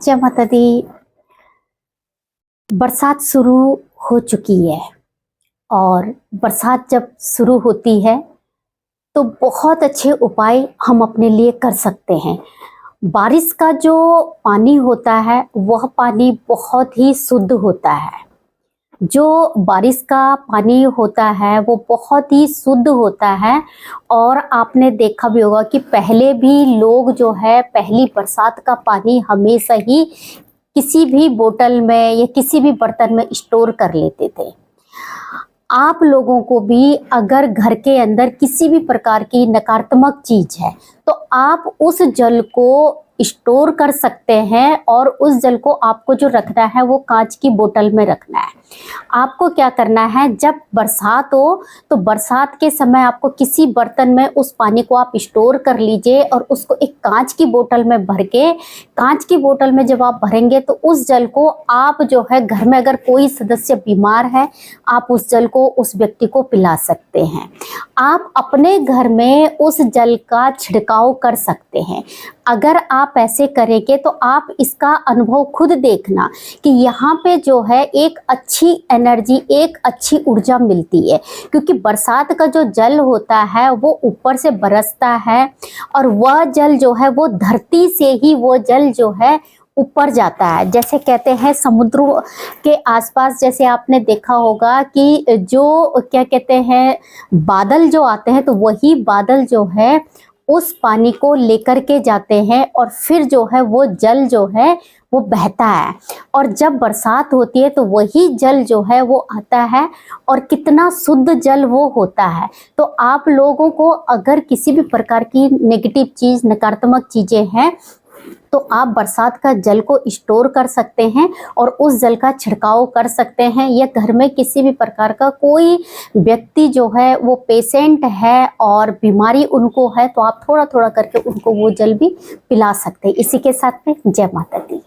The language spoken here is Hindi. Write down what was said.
जय माता दी। बरसात शुरू हो चुकी है और बरसात जब शुरू होती है तो बहुत अच्छे उपाय हम अपने लिए कर सकते हैं। बारिश का जो पानी होता है वह पानी बहुत ही शुद्ध होता है। जो बारिश का पानी होता है वो बहुत ही शुद्ध होता है और आपने देखा भी होगा कि पहले भी लोग जो है पहली बरसात का पानी हमेशा ही किसी भी बोतल में या किसी भी बर्तन में स्टोर कर लेते थे। आप लोगों को भी अगर घर के अंदर किसी भी प्रकार की नकारात्मक चीज है तो आप उस जल को स्टोर कर सकते हैं और उस जल को आपको जो रखना है वो कांच की बोतल में रखना है। आपको क्या करना है, जब बरसात हो तो बरसात के समय आपको किसी बर्तन में उस पानी को आप स्टोर कर लीजिए और उसको एक कांच की बोतल में भर के, कांच की बोतल में जब आप भरेंगे तो उस जल को आप जो है घर में अगर कोई सदस्य बीमार है आप उस जल को उस व्यक्ति को पिला सकते हैं। आप अपने घर में उस जल का छिड़काव कर सकते हैं। अगर आप ऐसे करेंगे तो आप इसका अनुभव खुद देखना कि यहाँ पे जो है एक अच्छी एनर्जी, एक अच्छी ऊर्जा मिलती है, क्योंकि बरसात का जो जल होता है वो ऊपर से बरसता है और वह जल जो है वो धरती से ही वो जल जो है ऊपर जाता है। जैसे कहते हैं समुद्रों के आसपास, जैसे आपने देखा होगा कि जो क्या कहते हैं बादल जो आते हैं तो वही बादल जो है उस पानी को लेकर के जाते हैं और फिर जो है वो जल जो है वो बहता है और जब बरसात होती है तो वही जल जो है वो आता है और कितना शुद्ध जल वो होता है। तो आप लोगों को अगर किसी भी प्रकार की नेगेटिव चीज़, नकारात्मक चीज़ें हैं तो आप बरसात का जल को स्टोर कर सकते हैं और उस जल का छिड़काव कर सकते हैं। या घर में किसी भी प्रकार का कोई व्यक्ति जो है वो पेशेंट है और बीमारी उनको है तो आप थोड़ा थोड़ा करके उनको वो जल भी पिला सकते हैं। इसी के साथ में जय माता दी।